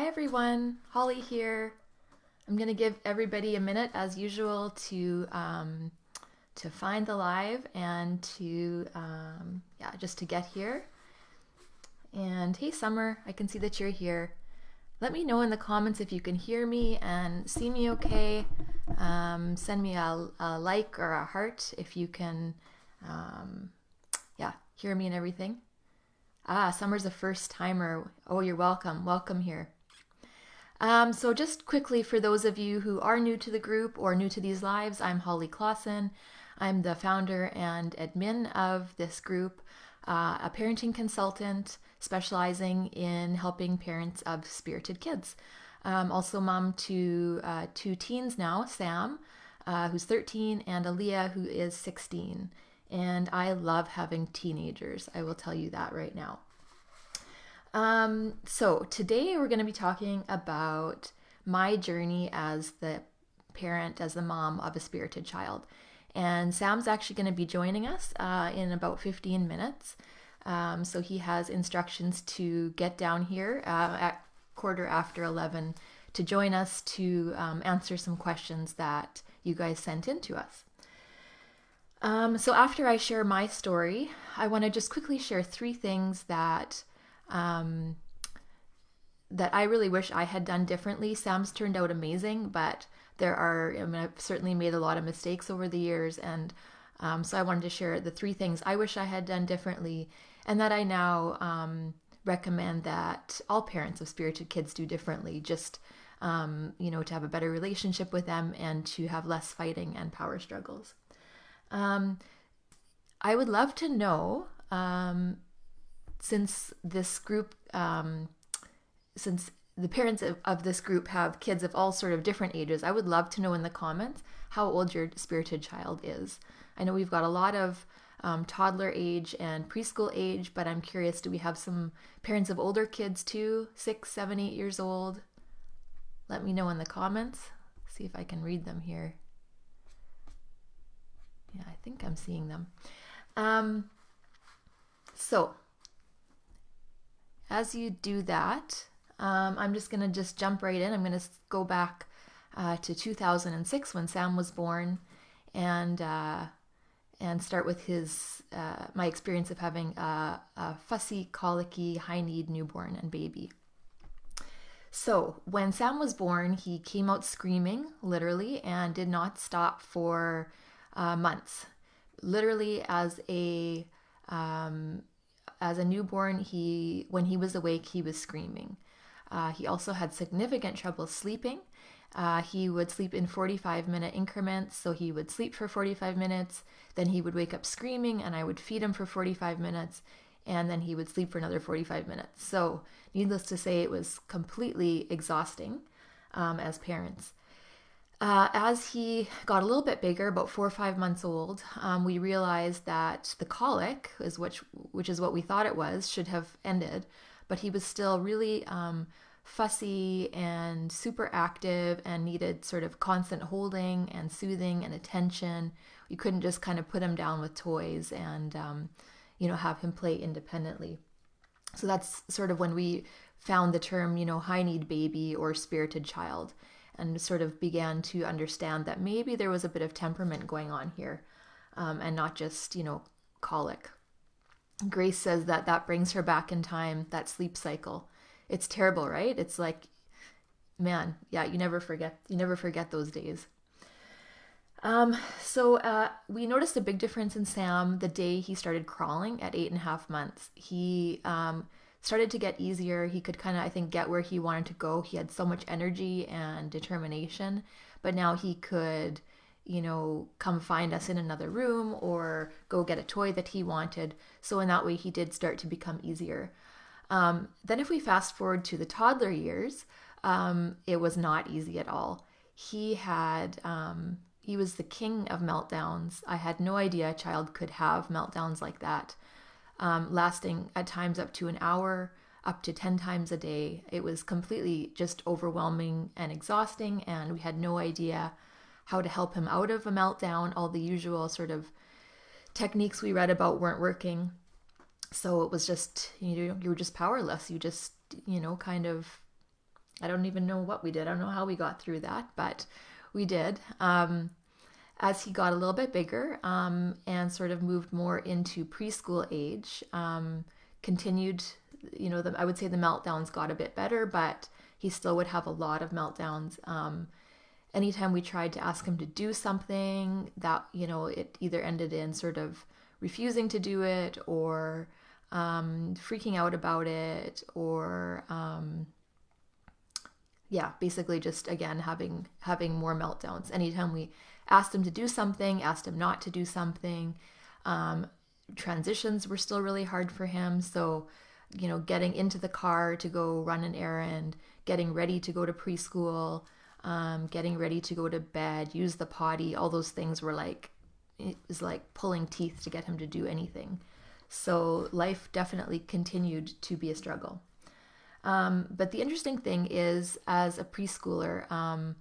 Hi everyone, Holly here. I'm gonna give everybody a minute as usual to find the live and to just to get here. And hey Summer, I can see that you're here. Let me know in the comments if you can hear me and see me okay. Send me a like or a heart if you can hear me and everything. Summer's a first timer. Oh, you're welcome. Welcome here. So just quickly, for those of you who are new to the group or new to these lives, I'm Holly Clausen. I'm the founder and admin of this group, a parenting consultant specializing in helping parents of spirited kids. Also mom to two teens now, Sam, who's 13, and Aaliyah, who is 16. And I love having teenagers. I will tell you that right now. So today we're going to be talking about my journey as the parent, as the mom of a spirited child. And Sam's actually going to be joining us in about 15 minutes. So he has instructions to get down here at 11:15 to join us to answer some questions that you guys sent in to us. So after I share my story, I want to just quickly share three things that I really wish I had done differently. Sam's turned out amazing, but I've certainly made a lot of mistakes over the years, and so I wanted to share the three things I wish I had done differently, and that I now recommend that all parents of spirited kids do differently, just to have a better relationship with them and to have less fighting and power struggles. I would love to know, since this group, since the parents of this group have kids of all sort of different ages, I would love to know in the comments how old your spirited child is. I know we've got a lot of toddler age and preschool age, but I'm curious, do we have some parents of older kids too, 6, 7, 8 years old? Let me know in the comments. See if I can read them here. Yeah, I think I'm seeing them. So as you do that, I'm just going to jump right in. I'm going to go back to 2006 when Sam was born, and start with my experience of having a fussy, colicky, high-need newborn and baby. So when Sam was born, he came out screaming, literally, and did not stop for months. Literally, as a newborn, when he was awake, he was screaming. He also had significant trouble sleeping. He would sleep in 45-minute increments, so he would sleep for 45 minutes, then he would wake up screaming, and I would feed him for 45 minutes, and then he would sleep for another 45 minutes. So needless to say, it was completely exhausting as parents. As he got a little bit bigger, about 4 or 5 months old, we realized that the colic, which is what we thought it was, should have ended, but he was still really fussy and super active and needed sort of constant holding and soothing and attention. You couldn't just kind of put him down with toys and have him play independently. So that's sort of when we found the term, high need baby or spirited child, and sort of began to understand that maybe there was a bit of temperament going on here, and not just, colic. Grace says that brings her back in time, that sleep cycle. It's terrible, right? It's like, man, yeah, you never forget those days. So we noticed a big difference in Sam the day he started crawling at 8.5 months. He started to get easier. He could kind of, I think, get where he wanted to go. He had so much energy and determination, but now he could, come find us in another room or go get a toy that he wanted. So in that way, he did start to become easier. Then if we fast forward to the toddler years, it was not easy at all. He was the king of meltdowns. I had no idea a child could have meltdowns like that, lasting at times up to an hour, up to 10 times a day. It was completely just overwhelming and exhausting, and we had no idea how to help him out of a meltdown. All the usual sort of techniques we read about weren't working. So it was just, you were just powerless. You just, kind of I don't even know what we did. I don't know how we got through that, but we did. As he got a little bit bigger and sort of moved more into preschool age, continued, I would say the meltdowns got a bit better, but he still would have a lot of meltdowns. Anytime we tried to ask him to do something, that, it either ended in sort of refusing to do it or freaking out about it or basically just again having more meltdowns. Anytime we asked him to do something, asked him not to do something, transitions were still really hard for him. So, getting into the car to go run an errand, getting ready to go to preschool, getting ready to go to bed, use the potty, all those things were like, it was like pulling teeth to get him to do anything. So life definitely continued to be a struggle. But the interesting thing is, as a preschooler, I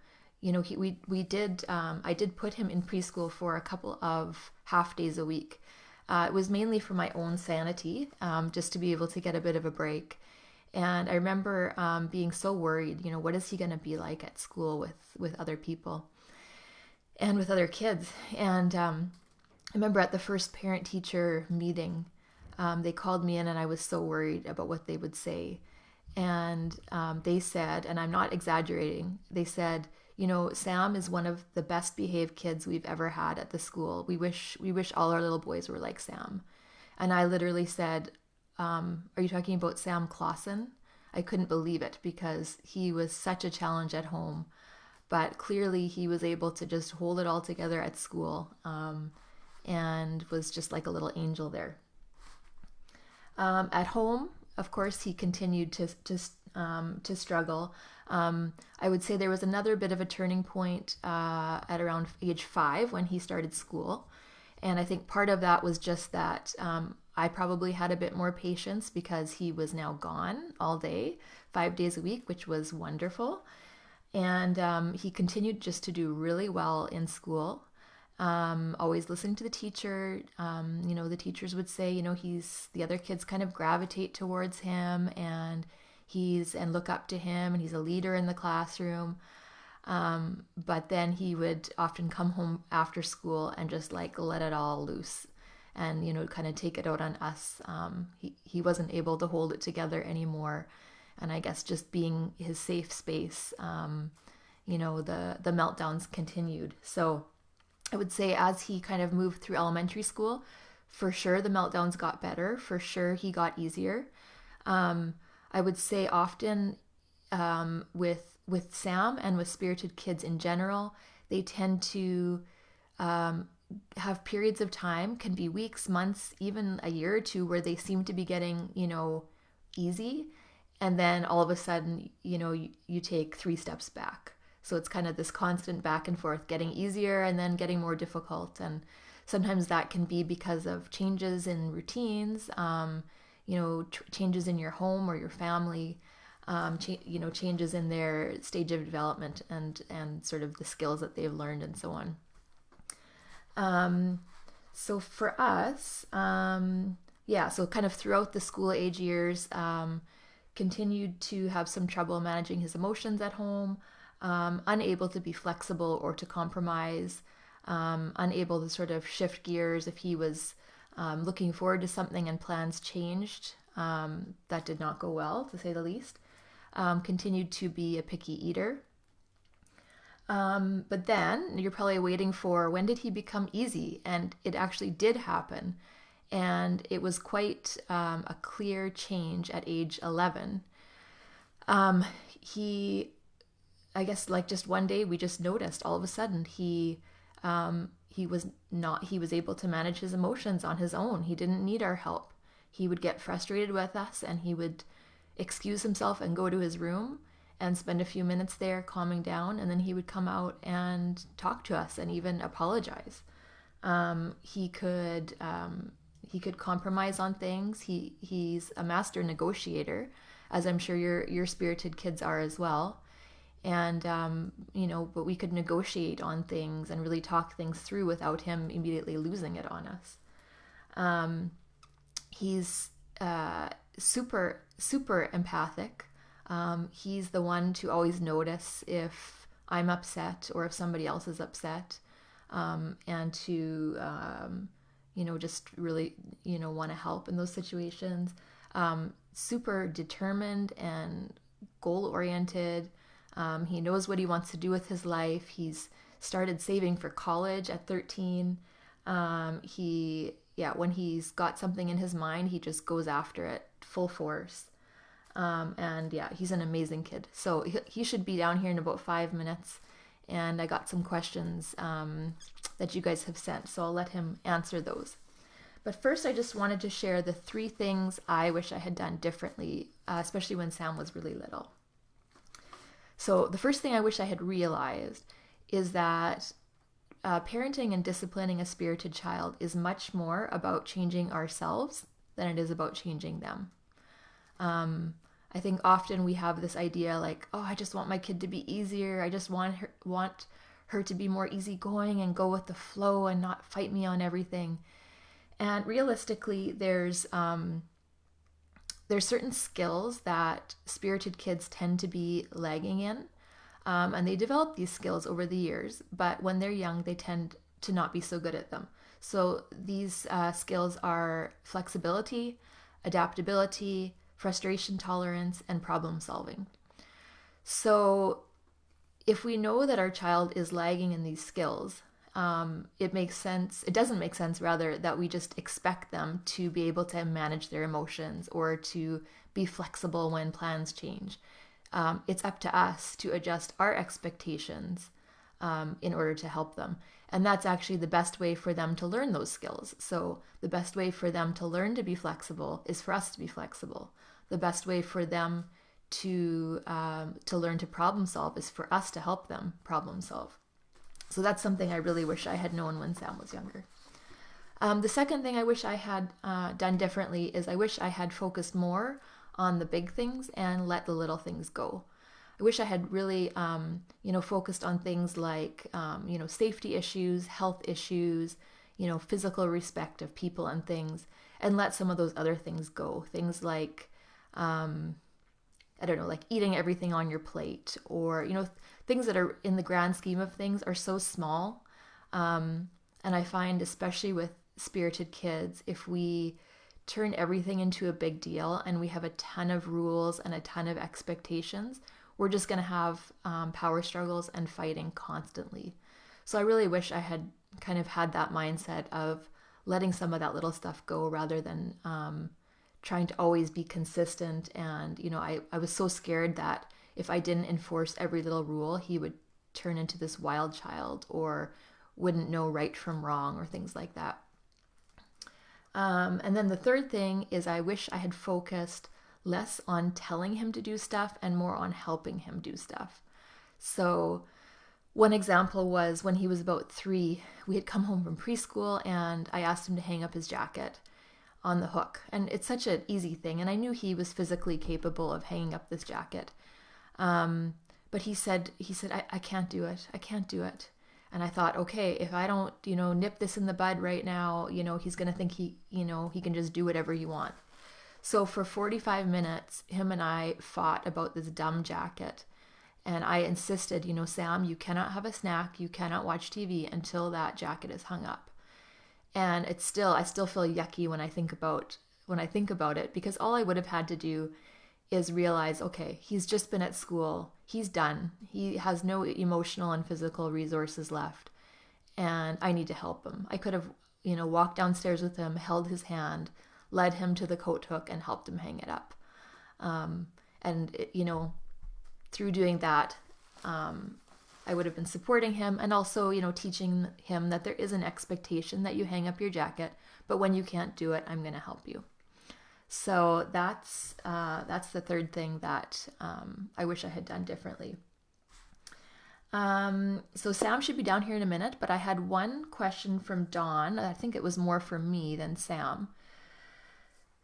did put him in preschool for a couple of half days a week. It was mainly for my own sanity, just to be able to get a bit of a break. And I remember being so worried, what is he going to be like at school with other people and with other kids? And I remember at the first parent-teacher meeting, they called me in and I was so worried about what they would say. And they said, and I'm not exaggerating, they said, Sam is one of the best behaved kids we've ever had at the school. We wish all our little boys were like Sam. And I literally said, are you talking about Sam Clausen? I couldn't believe it because he was such a challenge at home. But clearly he was able to just hold it all together at school and was just like a little angel there. At home, of course, he continued to struggle. I would say there was another bit of a turning point at around age 5 when he started school. And I think part of that was just that I probably had a bit more patience because he was now gone all day, 5 days a week, which was wonderful. And he continued just to do really well in school. Always listening to the teacher. The teachers would say, the other kids kind of gravitate towards him and look up to him, and he's a leader in the classroom. But then he would often come home after school and just like let it all loose and, kind of take it out on us. He wasn't able to hold it together anymore. And I guess just being his safe space, the meltdowns continued. So I would say as he kind of moved through elementary school, for sure the meltdowns got better. For sure he got easier. I would say often with Sam and with spirited kids in general, they tend to have periods of time, can be weeks, months, even a year or two, where they seem to be getting, easy. And then all of a sudden, you take 3 steps back. So it's kind of this constant back and forth, getting easier and then getting more difficult. And sometimes that can be because of changes in routines, changes in your home or your family, changes in their stage of development and sort of the skills that they've learned and so on. So for us, so kind of throughout the school age years, continued to have some trouble managing his emotions at home, unable to be flexible or to compromise, unable to sort of shift gears if he was looking forward to something and plans changed. That did not go well, to say the least. Continued to be a picky eater. But then you're probably waiting for, when did he become easy? And it actually did happen. And it was quite a clear change at age 11. I guess like just one day we just noticed all of a sudden he was able to manage his emotions on his own. He didn't need our help. He would get frustrated with us and he would excuse himself and go to his room and spend a few minutes there calming down, and then he would come out and talk to us and even apologize. He could compromise on things. He's a master negotiator, as I'm sure your spirited kids are as well. And but we could negotiate on things and really talk things through without him immediately losing it on us. He's super empathic. He's the one to always notice if I'm upset or if somebody else is upset, and to, just really, want to help in those situations. Super determined and goal oriented. He knows what he wants to do with his life. He's started saving for college at 13. When he's got something in his mind, he just goes after it full force. He's an amazing kid. So he should be down here in about 5 minutes. And I got some questions that you guys have sent, so I'll let him answer those. But first, I just wanted to share the 3 things I wish I had done differently, especially when Sam was really little. So the first thing I wish I had realized is that parenting and disciplining a spirited child is much more about changing ourselves than it is about changing them. I think often we have this idea like, oh, I just want my kid to be easier. I just want her to be more easygoing and go with the flow and not fight me on everything. And realistically, there's certain skills that spirited kids tend to be lagging in, and they develop these skills over the years. But when they're young, they tend to not be so good at them. So these skills are flexibility, adaptability, frustration tolerance, and problem solving. So if we know that our child is lagging in these skills, it doesn't make sense rather that we just expect them to be able to manage their emotions or to be flexible when plans change. It's up to us to adjust our expectations in order to help them. And that's actually the best way for them to learn those skills. So the best way for them to learn to be flexible is for us to be flexible. The best way for them to learn to problem solve is for us to help them problem solve. So that's something I really wish I had known when Sam was younger. The second thing I wish I had done differently is I wish I had focused more on the big things and let the little things go. I wish I had really, focused on things like, safety issues, health issues, physical respect of people and things, and let some of those other things go. Things like, like eating everything on your plate, or, things that are in the grand scheme of things are so small. And I find, especially with spirited kids, if we turn everything into a big deal and we have a ton of rules and a ton of expectations, we're just going to have power struggles and fighting constantly. So I really wish I had kind of had that mindset of letting some of that little stuff go rather than trying to always be consistent. And, I was so scared that if I didn't enforce every little rule, he would turn into this wild child or wouldn't know right from wrong or things like that. And then the third thing is I wish I had focused less on telling him to do stuff and more on helping him do stuff. So one example was when he was about 3, we had come home from preschool and I asked him to hang up his jacket on the hook. And it's such an easy thing. And I knew he was physically capable of hanging up this jacket. But he said, I can't do it. I can't do it. And I thought, okay, if I don't, nip this in the bud right now, he's going to think he can just do whatever he wants. So for 45 minutes, him and I fought about this dumb jacket. And I insisted, Sam, you cannot have a snack. You cannot watch TV until that jacket is hung up. And I still feel yucky when I think about it, because all I would have had to do is realize, okay, he's just been at school. He's done. He has no emotional and physical resources left. And I need to help him. I could have, walked downstairs with him, held his hand, led him to the coat hook and helped him hang it up. Through doing that, I would have been supporting him and also, teaching him that there is an expectation that you hang up your jacket, but when you can't do it, I'm going to help you. So that's the third thing that I wish I had done differently. So Sam should be down here in a minute, but I had one question from Dawn. I think it was more for me than Sam.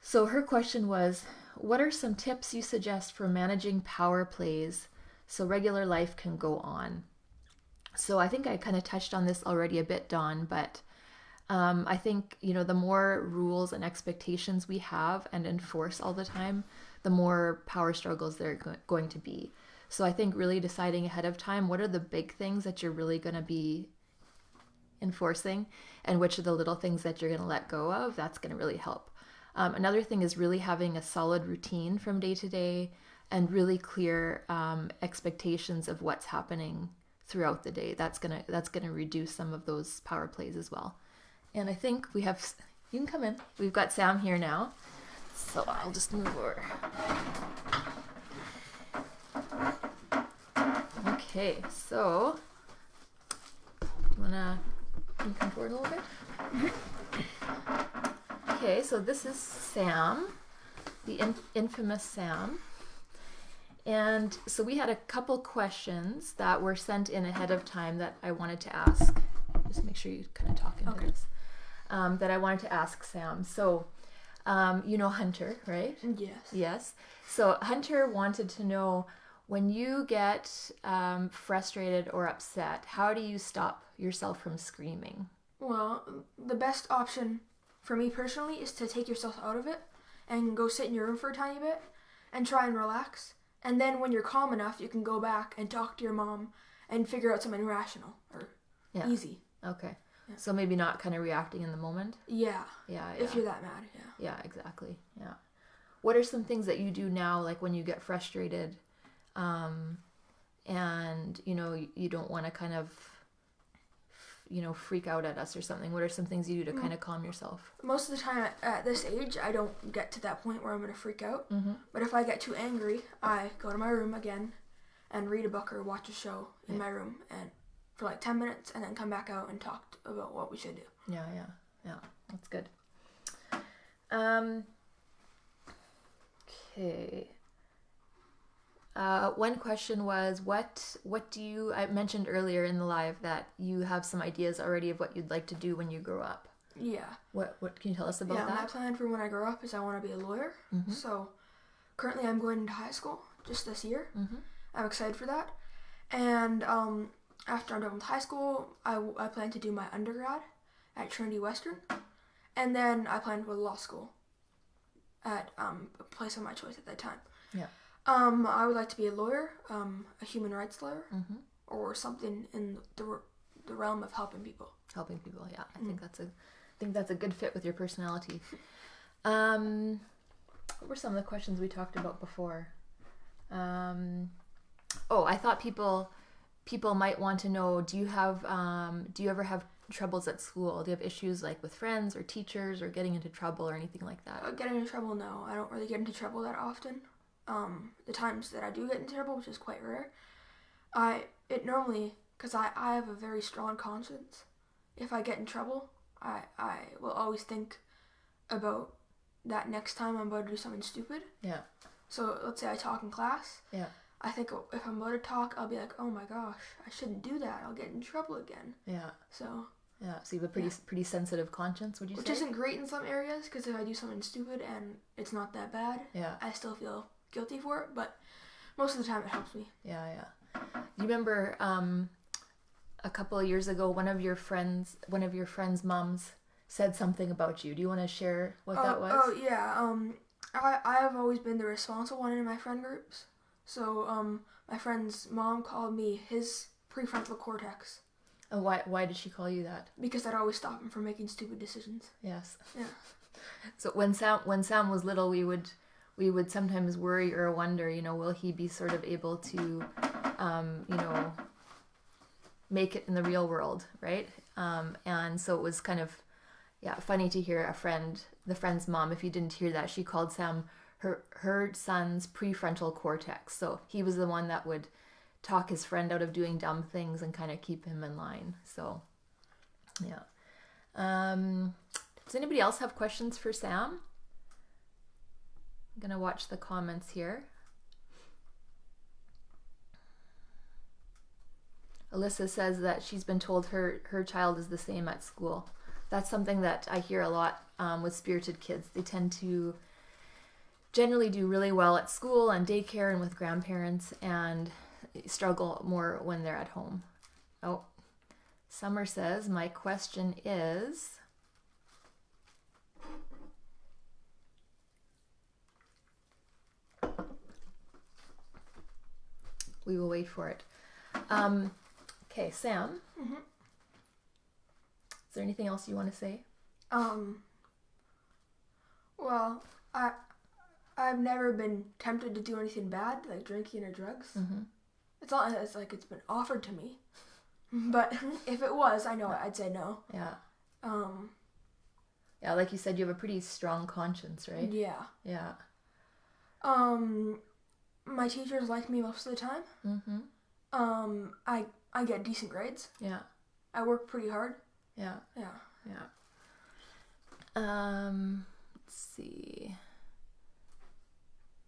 So her question was, what are some tips you suggest for managing power plays so regular life can go on? So I think I kind of touched on this already a bit, Dawn, but I think, the more rules and expectations we have and enforce all the time, the more power struggles there are going to be. So I think really deciding ahead of time, what are the big things that you're really going to be enforcing, and which are the little things that you're going to let go of, that's going to really help. Another thing is really having a solid routine from day to day and really clear expectations of what's happening throughout the day. That's gonna reduce some of those power plays as well. And I think we have, you can come in. We've got Sam here now, so I'll just move over. Okay, so can you come forward a little bit? Okay, so this is Sam, the infamous Sam. And so we had a couple questions that were sent in ahead of time that I wanted to ask. Just make sure you kind of talk into this. That I wanted to ask Sam. So, you know Hunter, right? Yes. Yes. So Hunter wanted to know, when you get frustrated or upset, how do you stop yourself from screaming? Well, the best option for me personally is to take yourself out of it and go sit in your room for a tiny bit and try and relax. And then when you're calm enough, you can go back and talk to your mom and figure out something rational or easy. Okay. Yeah. So maybe not kind of reacting in the moment? Yeah. Yeah. If you're that mad, yeah. Yeah, exactly. Yeah. What are some things that you do now, like when you get frustrated and, you don't want to kind of, freak out at us or something? What are some things you do to kind of calm yourself? Most of the time at this age, I don't get to that point where I'm going to freak out. Mm-hmm. But if I get too angry, I go to my room again and read a book or watch a show in my room and for like 10 minutes and then come back out and talk about what we should do. Yeah. That's good. Okay. One question was, what do you, I mentioned earlier in the live that you have some ideas already of what you'd like to do when you grow up. Yeah. What can you tell us about that? My plan for when I grow up is I want to be a lawyer. Mm-hmm. So currently I'm going into high school just this year. Mm-hmm. I'm excited for that. And after I'm done with high school, I plan to do my undergrad at Trinity Western. And then I plan to go to law school at a place of my choice at that time. Yeah. I would like to be a lawyer, a human rights lawyer, or something in the realm of helping people. Helping people, yeah. I think that's a good fit with your personality. What were some of the questions we talked about before? I thought people might want to know, do you ever have troubles at school? Do you have issues like with friends or teachers or getting into trouble or anything like that? Getting into trouble, no. I don't really get into trouble that often. The times that I do get into trouble, which is quite rare, because I have a very strong conscience. If I get in trouble, I will always think about that next time I'm about to do something stupid. Yeah. So let's say I talk in class. Yeah. I think if I'm about to talk, I'll be like, oh my gosh, I shouldn't do that. I'll get in trouble again. Yeah. So. Yeah. So you have a pretty sensitive conscience, would you say? Which isn't great in some areas, because if I do something stupid and it's not that bad, I still feel guilty for it, but most of the time it helps me. Yeah. You remember a couple of years ago, one of your friends' moms said something about you. Do you want to share what that was? Oh yeah. I have always been the responsible one in my friend groups. So my friend's mom called me his prefrontal cortex. Oh, why did she call you that? Because I'd always stop him from making stupid decisions. Yes. Yeah. So when Sam was little, we would sometimes worry or wonder, will he be sort of able to, make it in the real world, right? And so it was kind of, funny to hear the friend's mom, if you didn't hear that, she called Sam her son's prefrontal cortex. So he was the one that would talk his friend out of doing dumb things and kind of keep him in line. So, yeah. Does anybody else have questions for Sam? I'm going to watch the comments here. Alyssa says that she's been told her child is the same at school. That's something that I hear a lot with spirited kids. They tend to generally do really well at school and daycare and with grandparents, and struggle more when they're at home. Oh, Summer says, my question is, We will wait for it. Okay, Sam. Mm-hmm. Is there anything else you want to say? Well, I've never been tempted to do anything bad, like drinking or drugs. Mm-hmm. It's like it's been offered to me. But if it was, I know I'd say no. Yeah. Yeah, like you said, you have a pretty strong conscience, right? Yeah. Yeah. My teachers like me most of the time. Mm-hmm. I get decent grades. Yeah. I work pretty hard. Yeah. Yeah. Let's see.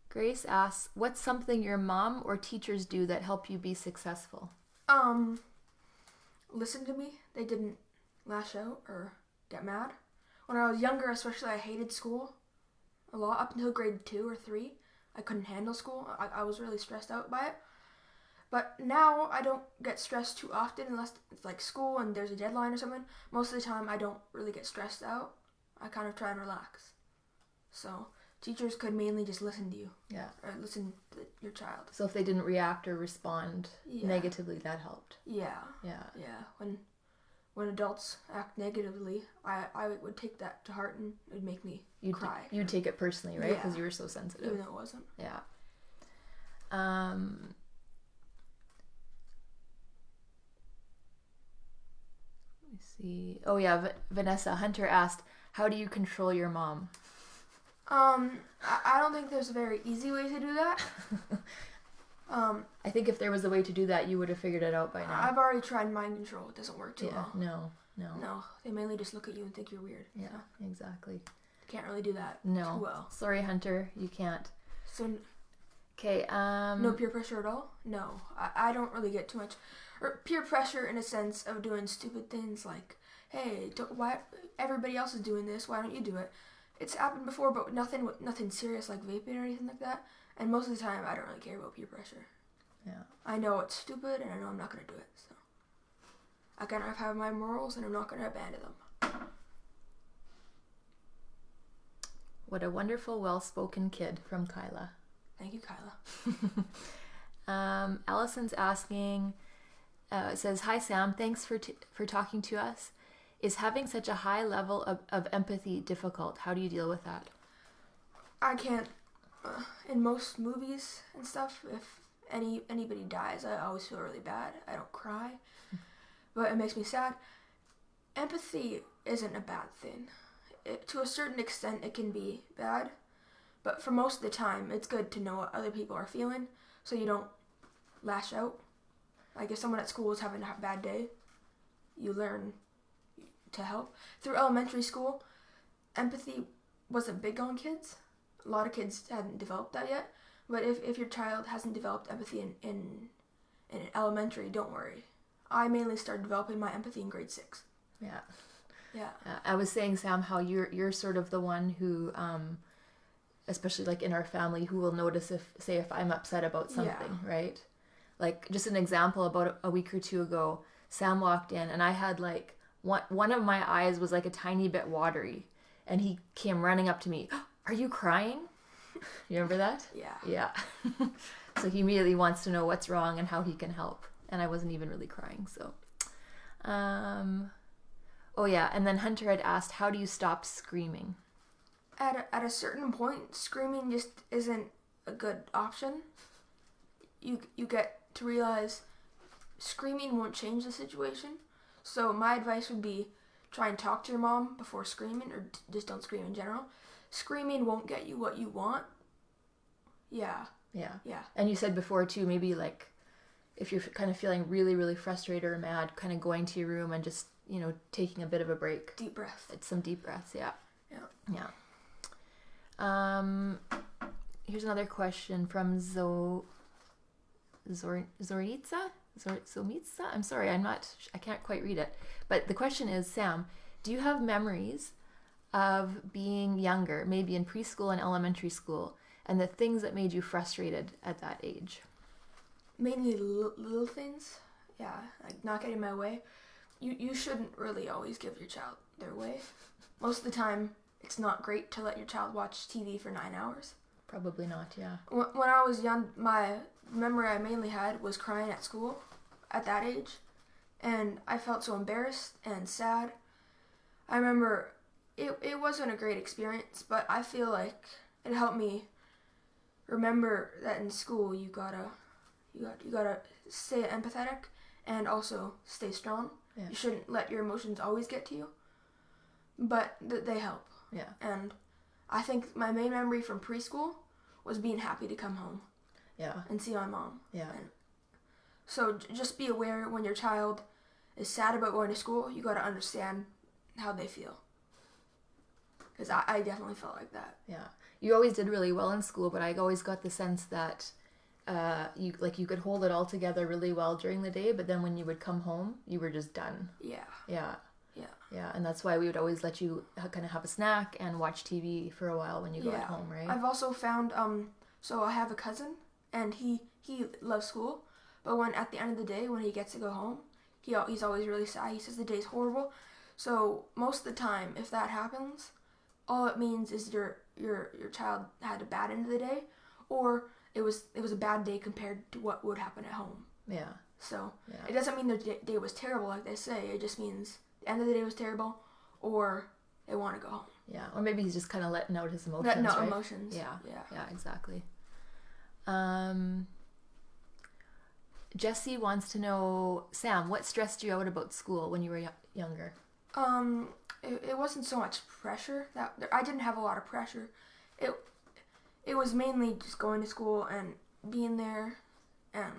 Grace asks, what's something your mom or teachers do that help you be successful? Listen to me. They didn't lash out or get mad. When I was younger, especially, I hated school a lot. Up until grade 2 or 3, I couldn't handle school. I was really stressed out by it. But now I don't get stressed too often unless it's like school and there's a deadline or something. Most of the time I don't really get stressed out. I kind of try and relax. So teachers could mainly just listen to you. Yeah. Or listen to your child. So if they didn't react or respond negatively, that helped. Yeah. When adults act negatively, I would take that to heart and it would make me cry. You'd take it personally, right? Because you were so sensitive. Even though it wasn't. Yeah. Let me see. Oh yeah, Vanessa Hunter asked, how do you control your mom? I don't think there's a very easy way to do that. I think if there was a way to do that, you would have figured it out by now. I've already tried mind control. It doesn't work too well. No. They mainly just look at you and think you're weird. Yeah, exactly. Can't really do that too well. Sorry, Hunter, you can't. So, okay. No peer pressure at all? No, I don't really get too much, or peer pressure in a sense of doing stupid things like, hey, why everybody else is doing this? Why don't you do it? It's happened before, but nothing serious like vaping or anything like that. And most of the time, I don't really care about peer pressure. Yeah. I know it's stupid, and I know I'm not gonna do it. So I kind of have my morals, and I'm not gonna abandon them. What a wonderful, well-spoken kid from Kyla. Thank you, Kyla. Allison's asking, says, hi, Sam. Thanks for talking to us. Is having such a high level of empathy difficult? How do you deal with that? I can't. In most movies and stuff, if anybody dies, I always feel really bad. I don't cry, but it makes me sad. Empathy isn't a bad thing. To a certain extent, it can be bad, but for most of the time, it's good to know what other people are feeling, so you don't lash out. Like if someone at school is having a bad day, you learn to help. Through elementary school, empathy wasn't big on kids. A lot of kids hadn't developed that yet. But if your child hasn't developed empathy in elementary, don't worry. I mainly started developing my empathy in grade 6. Yeah. Yeah. I was saying, Sam, how you're sort of the one who, especially like in our family, who will notice if I'm upset about something, right? Like just an example, about a week or two ago, Sam walked in and I had like one of my eyes was like a tiny bit watery, and he came running up to me. Are you crying? You remember that? Yeah. Yeah. So he immediately wants to know what's wrong and how he can help. And I wasn't even really crying, so. Oh yeah, and then Hunter had asked, how do you stop screaming? At a certain point, screaming just isn't a good option. You get to realize screaming won't change the situation. So my advice would be try and talk to your mom before screaming, or just don't scream in general. Screaming won't get you what you want. Yeah. And you said before too, maybe like if you're kind of feeling really, really frustrated or mad, kind of going to your room and just, taking a bit of a break. Deep breath. It's some deep breaths, yeah. Yeah. Here's another question from Zoritsa? Zomitsa? I'm sorry, I can't quite read it. But the question is, Sam, do you have memories of being younger, maybe in preschool and elementary school, and the things that made you frustrated at that age? Mainly little things. Yeah, like not getting my way. You shouldn't really always give your child their way. Most of the time, it's not great to let your child watch TV for 9 hours. Probably not, yeah. When I was young, memory I mainly had was crying at school at that age, and I felt so embarrassed and sad. I remember it wasn't a great experience, but I feel like it helped me remember that in school you gotta stay empathetic and also stay strong. Yeah. You shouldn't let your emotions always get to you, but they help. Yeah. And I think my main memory from preschool was being happy to come home. Yeah. And see my mom. Yeah. And so just be aware when your child is sad about going to school, you got to understand how they feel. Because I definitely felt like that. Yeah. You always did really well in school, but I always got the sense that you could hold it all together really well during the day, but then when you would come home, you were just done. Yeah. Yeah. Yeah. Yeah, and that's why we would always let you kind of have a snack and watch TV for a while when you got home, right? I've also found, so I have a cousin, and he loves school, but when at the end of the day, when he gets to go home, he's always really sad. He says the day's horrible. So most of the time, if that happens, all it means is your child had a bad end of the day, or it was a bad day compared to what would happen at home. Yeah. So it doesn't mean the day was terrible, like they say. It just means the end of the day was terrible, or they want to go home. Yeah, or maybe he's just kind of letting out his emotions. Letting out right? emotions. Yeah. Yeah. Yeah. Exactly. Jesse wants to know, Sam, what stressed you out about school when you were younger? It wasn't so much pressure. I didn't have a lot of pressure. It was mainly just going to school and being there, and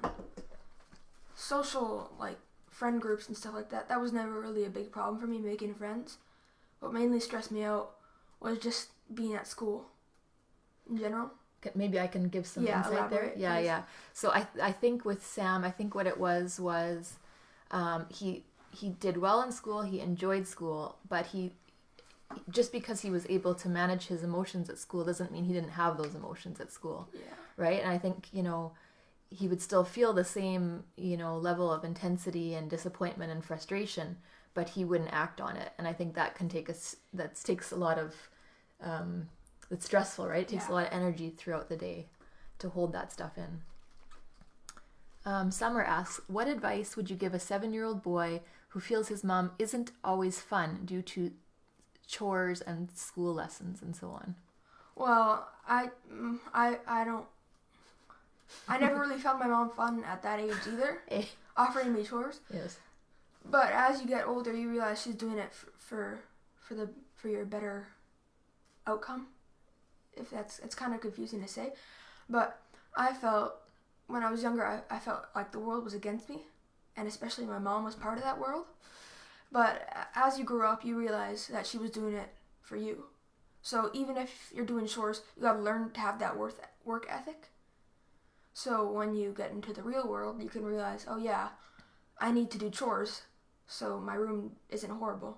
social, like, friend groups and stuff like that. That was never really a big problem for me, making friends. What mainly stressed me out was just being at school in general. Maybe I can give some insight elaborate, there. please. Yeah. So I think with Sam, I think what it was he did well in school, he enjoyed school, but just because he was able to manage his emotions at school doesn't mean he didn't have those emotions at school. Yeah. Right? And I think, he would still feel the same, level of intensity and disappointment and frustration, but he wouldn't act on it. And I think that takes a lot of, it's stressful, right? It takes a lot of energy throughout the day to hold that stuff in. Summer asks, what advice would you give a 7-year-old boy who feels his mom isn't always fun due to chores and school lessons and so on? Well, I never really found my mom fun at that age either, offering me chores. Yes. But as you get older, you realize she's doing it for your better outcome. It's kind of confusing to say, but I felt when I was younger, I felt like the world was against me, and especially my mom was part of that world. But as you grow up, you realize that she was doing it for you. So even if you're doing chores, you gotta learn to have that work ethic. So when you get into the real world, you can realize, oh yeah, I need to do chores so my room isn't horrible.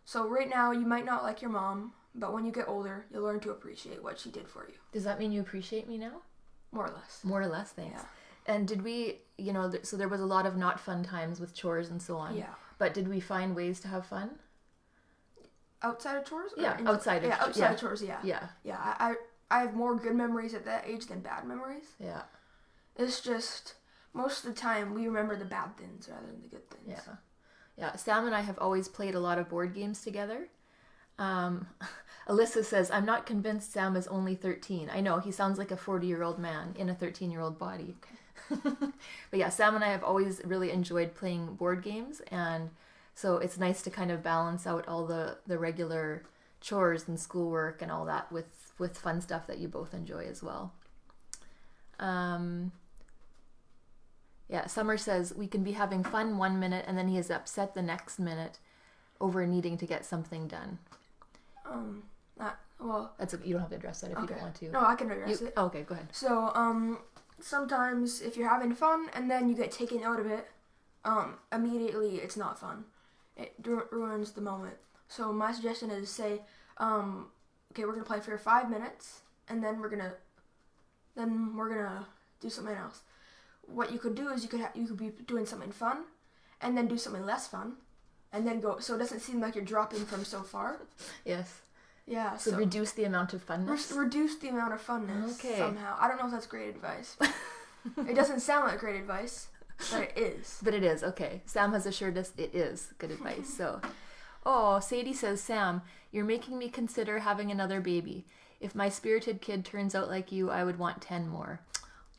So right now, you might not like your mom, but when you get older, you'll learn to appreciate what she did for you. Does that mean you appreciate me now? More or less. More or less, thanks. Yeah. And did we, so there was a lot of not fun times with chores and so on. Yeah. But did we find ways to have fun? Outside of chores? Yeah, outside of chores, yeah. Yeah. Yeah, I have more good memories at that age than bad memories. Yeah. It's just, most of the time, we remember the bad things rather than the good things. Yeah. Yeah, Sam and I have always played a lot of board games together. Alyssa says, I'm not convinced Sam is only 13. I know, he sounds like a 40-year-old man in a 13-year-old body. Okay. But yeah, Sam and I have always really enjoyed playing board games, and so it's nice to kind of balance out all the regular chores and schoolwork and all that with fun stuff that you both enjoy as well. Yeah, Summer says, we can be having fun 1 minute and then he is upset the next minute over needing to get something done. You don't have to address that if you don't want to. No, I can address it. Okay, go ahead. So, sometimes if you're having fun and then you get taken out of it, immediately it's not fun. It ruins the moment. So my suggestion is say, okay, we're gonna play for 5 minutes, and then we're gonna do something else. What you could do is you could be doing something fun, and then do something less fun, and then go. So it doesn't seem like you're dropping from so far. Yes. Yeah. So reduce the amount of funness. Reduce the amount of funness. Okay. Somehow. I don't know if that's great advice. It doesn't sound like great advice, but it is. But it is, okay. Sam has assured us it is good advice. So, oh, Sadie says, Sam, you're making me consider having another baby. If my spirited kid turns out like you, I would want 10 more.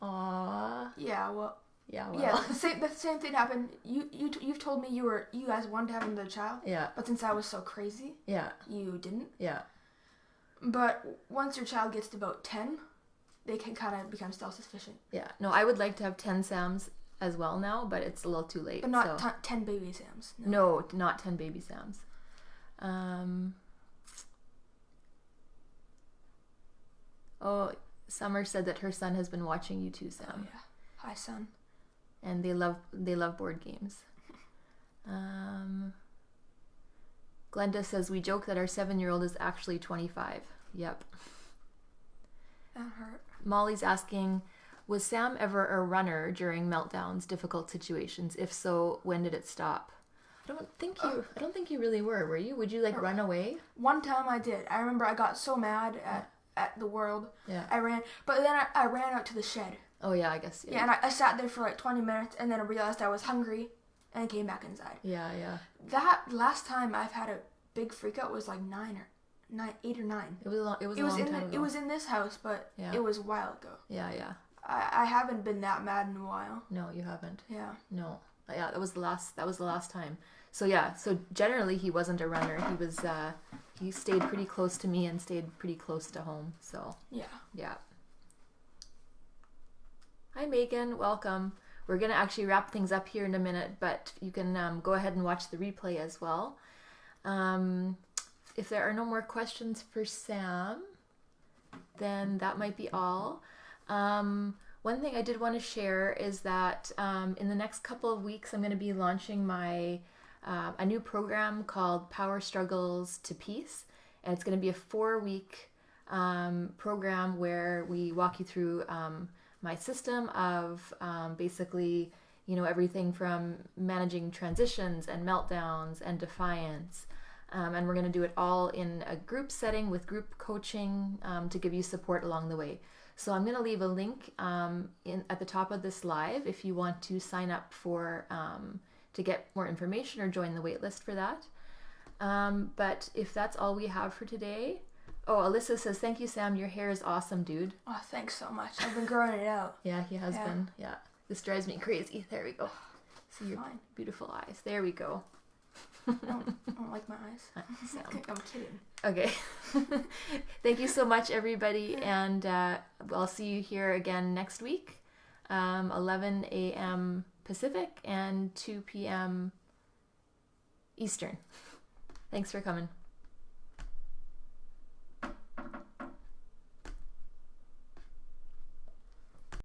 Aww. Yeah, well. Yeah, well. Yeah, the same thing happened. You've told me you guys wanted to have another child. Yeah. But since I was so crazy. Yeah. You didn't. Yeah. But once your child gets to about 10, they can kind of become self-sufficient. Yeah. No, I would like to have 10 Sams as well now, but it's a little too late. But not 10 baby Sams. No, not 10 baby Sams. Oh, Summer said that her son has been watching you too, Sam. Oh, yeah. Hi, son. And they love board games. Glenda says, we joke that our 7-year-old is actually 25. Yep. That hurt. Molly's asking, was Sam ever a runner during meltdowns, difficult situations? If so, when did it stop? I don't think you really were you? Would you run away? One time I did. I remember I got so mad at the world. Yeah. I ran, but then I ran out to the shed. Oh yeah, I guess. Yeah, and I sat there for 20 minutes, and then I realized I was hungry, and I came back inside. Yeah, yeah. That last time I've had a big freak out was like 8 or 9. It was a long time ago. It was in this house, but it was a while ago. Yeah, yeah. I haven't been that mad in a while. No, you haven't. Yeah. No. Yeah, that was the last time. So yeah, so generally he wasn't a runner. He was he stayed pretty close to me and stayed pretty close to home. So yeah. Hi Megan, welcome. We're gonna actually wrap things up here in a minute, but you can go ahead and watch the replay as well. If there are no more questions for Sam, then that might be all. One thing I did want to share is that in the next couple of weeks, I'm going to be launching my a new program called Power Struggles to Peace, and it's going to be a 4-week program where we walk you through my system of basically, everything from managing transitions and meltdowns and defiance. And we're going to do it all in a group setting with group coaching to give you support along the way. So I'm going to leave a link at the top of this live if you want to sign up for to get more information or join the wait list for that. But if that's all we have for today. Oh, Alyssa says, thank you, Sam. Your hair is awesome, dude. Oh, thanks so much. I've been growing it out. Yeah, he has been. Yeah. This drives me crazy. There we go. See your beautiful eyes. There we go. I don't like my eyes. Sam. I'm kidding. Okay. Thank you so much, everybody. And I'll see you here again next week, 11 a.m. Pacific and 2 p.m. Eastern. Thanks for coming.